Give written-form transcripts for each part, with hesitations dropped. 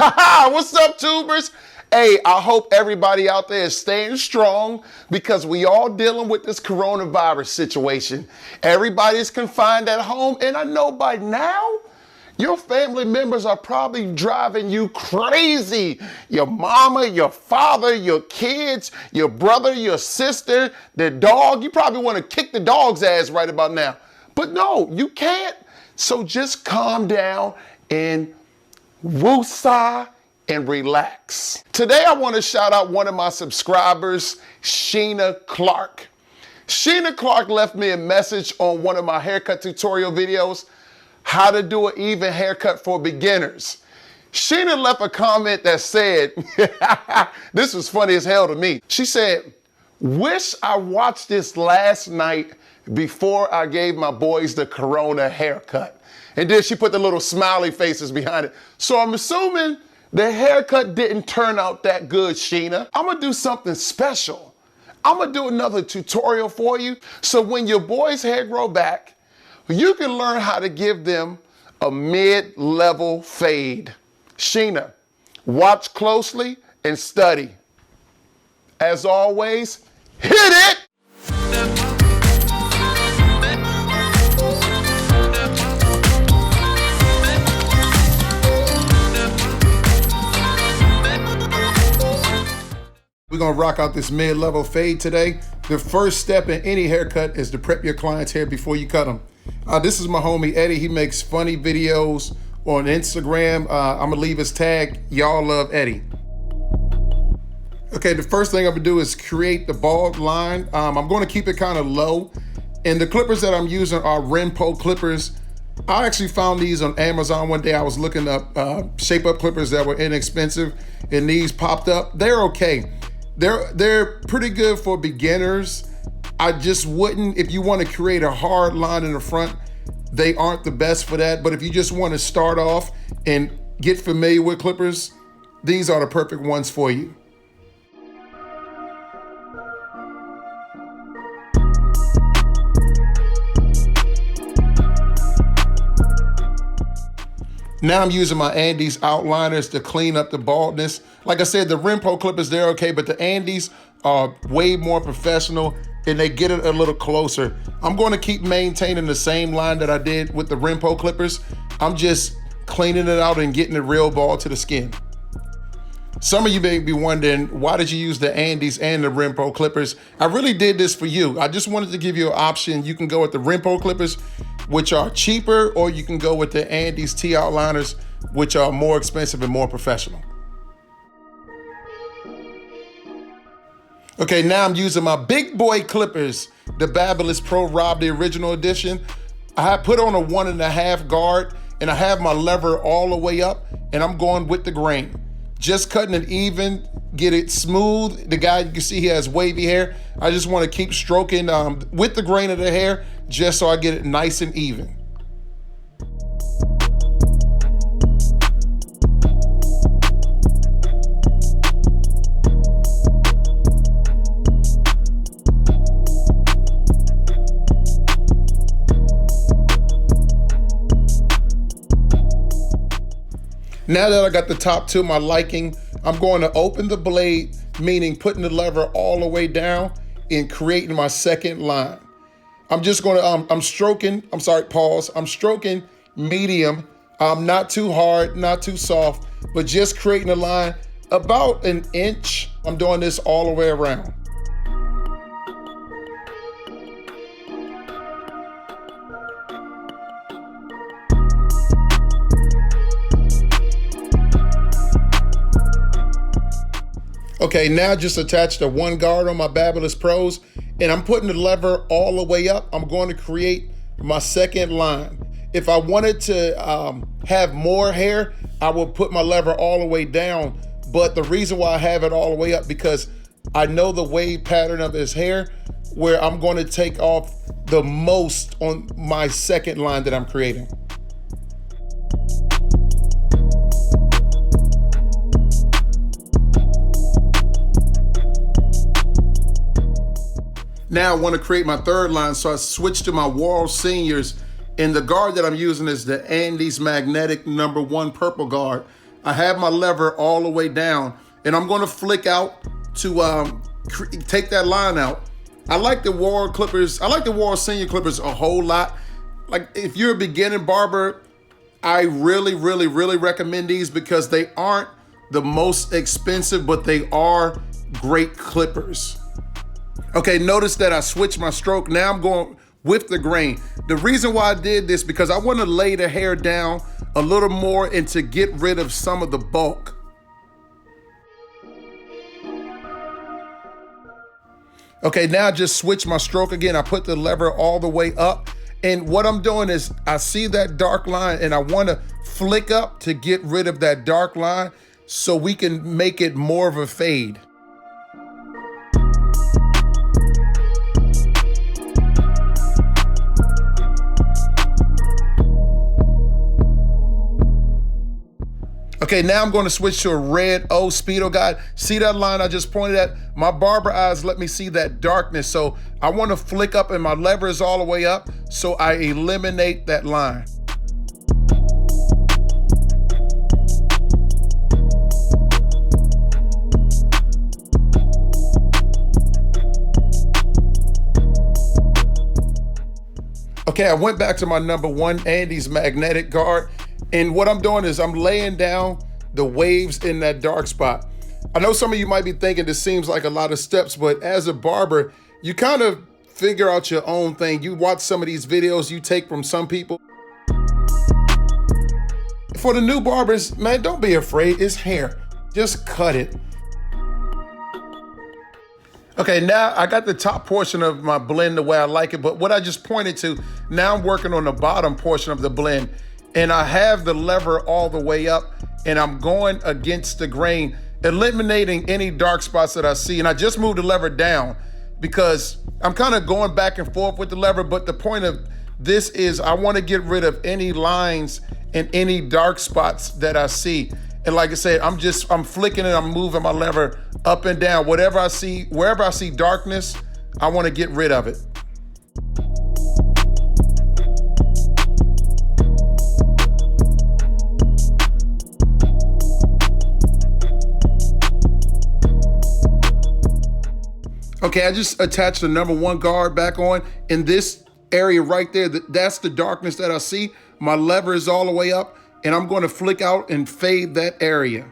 What's up, tubers? Hey, I hope everybody out there is staying strong because we all dealing with this coronavirus situation. Everybody's confined at home, and I know by now, your family members are probably driving you crazy. Your mama, your father, your kids, your brother, your sister, the dog. You probably want to kick the dog's ass right about now. But no, you can't. So just calm down and woosah and relax. Today I want to shout out one of my subscribers, Sheena Clark. Sheena Clark left me a message on one of my haircut tutorial videos, how to do an even haircut for beginners. Sheena left a comment that said, this was funny as hell to me. She said, wish I watched this last night before I gave my boys the corona haircut. And then she put the little smiley faces behind it. So I'm assuming the haircut didn't turn out that good, Sheena. I'm gonna do something special. I'm gonna do another tutorial for you. So when your boys' hair grow back, you can learn how to give them a mid-level fade. Sheena, watch closely and study. As always, hit it! We're gonna rock out this mid-level fade today. The first step in any haircut is to prep your client's hair before you cut them. This is my homie Eddie. He makes funny videos on Instagram. I'm gonna leave his tag. Y'all love Eddie. Okay, the first thing I'm gonna do is create the bald line. I'm gonna keep it kind of low. And the clippers that I'm using are Renpho clippers. I actually found these on Amazon one day. I was looking up shape up clippers that were inexpensive, and these popped up. They're okay. They're pretty good for beginners. I just wouldn't, if you want to create a hard line in the front, they aren't the best for that. But if you just want to start off and get familiar with clippers, these are the perfect ones for you. Now I'm using my Andes outliners to clean up the baldness. Like I said, the Renpho clippers, they're okay, but the Andes are way more professional and they get it a little closer. I'm going to keep maintaining the same line that I did with the Renpho clippers. I'm just cleaning it out and getting it real bald to the skin. Some of you may be wondering, why did you use the Andes and the Renpho clippers? I really did this for you. I just wanted to give you an option. You can go with the Renpho clippers, which are cheaper, or you can go with the Andes T outliners, which are more expensive and more professional. Okay, now I'm using my big boy clippers, the BaByliss Pro Rob, the original edition. I put on a 1.5 guard and I have my lever all the way up and I'm going with the grain. Just cutting it even, get it smooth. The guy, you can see he has wavy hair. I just want to keep stroking with the grain of the hair just so I get it nice and even. Now that I got the top to my liking, I'm going to open the blade, meaning putting the lever all the way down and creating my second line. I'm just going to, I'm stroking medium, not too hard, not too soft, but just creating a line about an inch. I'm doing this all the way around. Okay, now just attach the one guard on my BaByliss Pros, and I'm putting the lever all the way up. I'm going to create my second line. If I wanted to have more hair, I would put my lever all the way down. But the reason why I have it all the way up, because I know the wave pattern of his hair, where I'm going to take off the most on my second line that I'm creating. Now I want to create my third line, so I switched to my Wahl Seniors, and the guard that I'm using is the Andes Magnetic #1 purple guard. I have my lever all the way down, and I'm gonna flick out to take that line out. I like the Wahl clippers. I like the Wahl Senior clippers a whole lot. Like, if you're a beginning barber, I really recommend these because they aren't the most expensive, but they are great clippers. Okay, notice that I switched my stroke. Now I'm going with the grain. The reason why I did this because I want to lay the hair down a little more and to get rid of some of the bulk. Okay, now I just switch my stroke again. I put the lever all the way up. And what I'm doing is I see that dark line and I want to flick up to get rid of that dark line so we can make it more of a fade. Okay, now I'm going to switch to a red O Speedo guide. See that line I just pointed at? My barber eyes let me see that darkness. So I want to flick up and my lever is all the way up. So I eliminate that line. Okay, I went back to my number 1 Andy's magnetic guard. And what I'm doing is I'm laying down the waves in that dark spot. I know some of you might be thinking this seems like a lot of steps, but as a barber, you kind of figure out your own thing. You watch some of these videos you take from some people. For the new barbers, man, don't be afraid, it's hair. Just cut it. Okay, now I got the top portion of my blend the way I like it, but what I just pointed to, now I'm working on the bottom portion of the blend. And I have the lever all the way up and I'm going against the grain, eliminating any dark spots that I see. And I just moved the lever down because I'm kind of going back and forth with the lever. But the point of this is I want to get rid of any lines and any dark spots that I see. And like I said, I'm flicking it, I'm moving my lever up and down. Whatever I see, wherever I see darkness, I want to get rid of it. Okay, I just attached the number 1 guard back on. In this area right there, that's the darkness that I see. My lever is all the way up and I'm going to flick out and fade that area.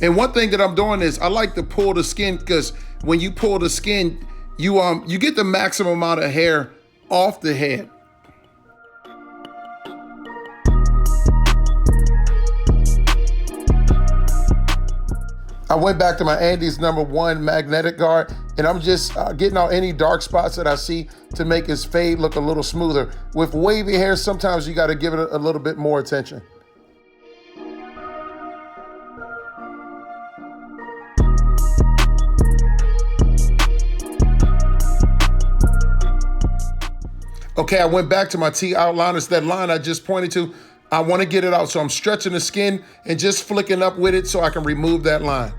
And one thing that I'm doing is I like to pull the skin because when you pull the skin, you get the maximum amount of hair off the head. I went back to my Andy's number 1 magnetic guard and I'm just getting out any dark spots that I see to make his fade look a little smoother. With wavy hair, sometimes you got to give it a little bit more attention. Okay, I went back to my T outliners. That line I just pointed to, I want to get it out. So I'm stretching the skin and just flicking up with it so I can remove that line.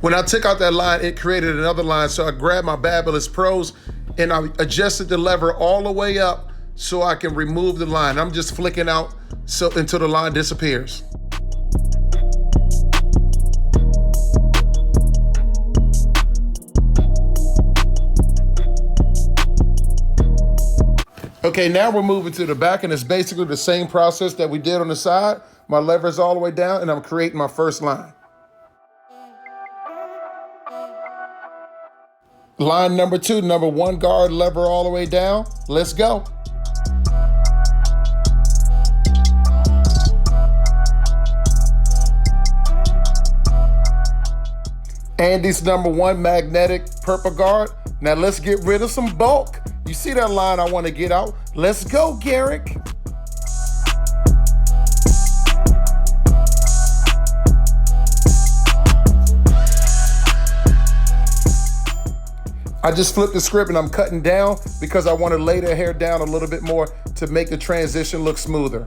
When I took out that line, it created another line. So I grabbed my BaByliss Pros and I adjusted the lever all the way up so I can remove the line. I'm just flicking out until the line disappears. Okay, now we're moving to the back and it's basically the same process that we did on the side. My lever is all the way down and I'm creating my first line. Line number 2, number 1 guard, lever all the way down. Let's go. Andy's number 1 magnetic purple guard. Now let's get rid of some bulk. You see that line I want to get out? Let's go, Garrick. I just flipped the script and I'm cutting down because I want to lay the hair down a little bit more to make the transition look smoother.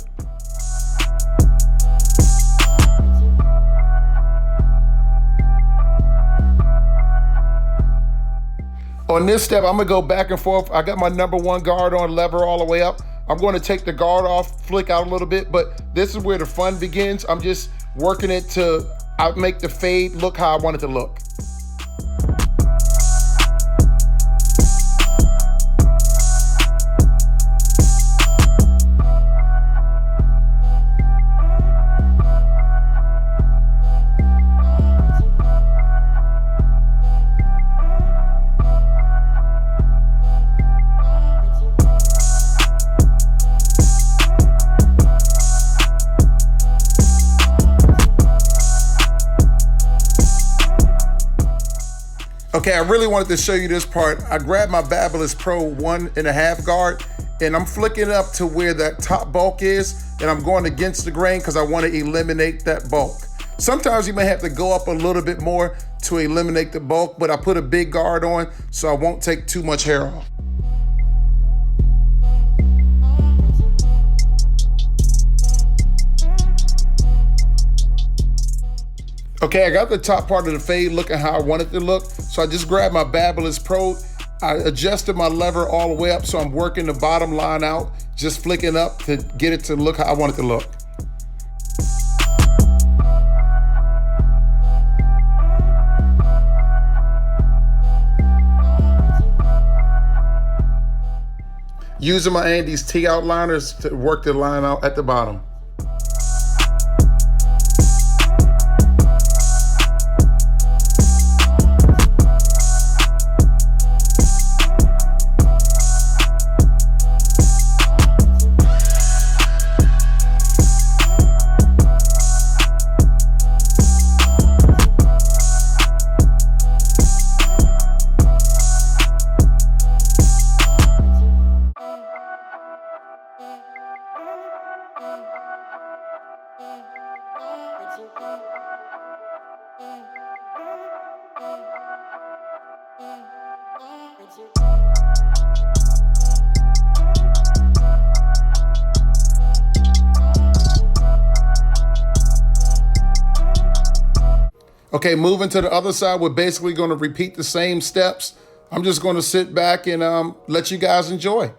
On this step, I'm gonna go back and forth. I got my number one guard on, lever all the way up. I'm gonna take the guard off, flick out a little bit, but this is where the fun begins. I'm just working it to make the fade look how I want it to look. Okay, I really wanted to show you this part. I grabbed my BaByliss Pro 1.5 guard and I'm flicking up to where that top bulk is, and I'm going against the grain because I want to eliminate that bulk. Sometimes you may have to go up a little bit more to eliminate the bulk, but I put a big guard on so I won't take too much hair off. Okay, I got the top part of the fade looking how I want it to look. So I just grabbed my BaByliss Pro. I adjusted my lever all the way up so I'm working the bottom line out, just flicking up to get it to look how I want it to look. Using my Andy's T outliners to work the line out at the bottom. Okay, moving to the other side, we're basically going to repeat the same steps. I'm just going to sit back and let you guys enjoy.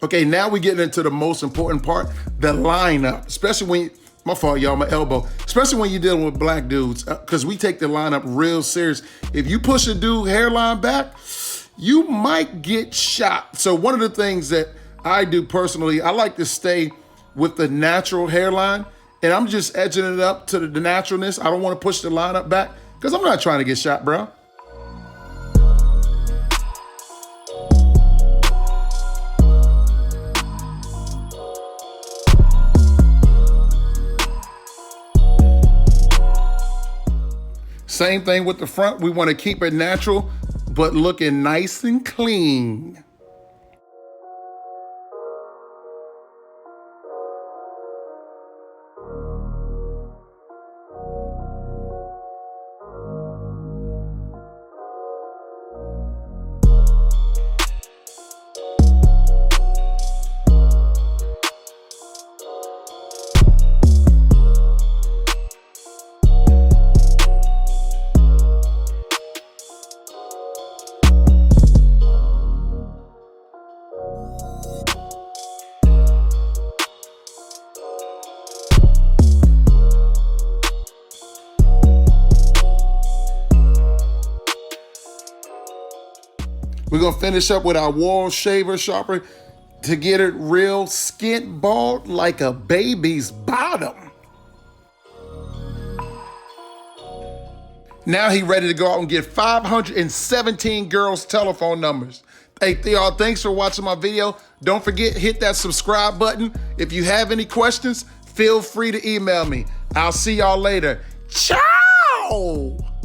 Okay, now we get into the most important part, the lineup, especially when, my fault y'all, my elbow, especially when you're dealing with black dudes, because we take the lineup real serious. If you push a dude hairline back, you might get shot. So one of the things that I do personally, I like to stay with the natural hairline, and I'm just edging it up to the naturalness. I don't want to push the lineup back because I'm not trying to get shot, bro. Same thing with the front. We want to keep it natural, but looking nice and clean. We're gonna finish up with our Wahl shaver sharpener to get it real skint bald like a baby's bottom. Now he ready to go out and get 517 girls' telephone numbers. Hey, y'all, thanks for watching my video. Don't forget, hit that subscribe button. If you have any questions, feel free to email me. I'll see y'all later. Ciao!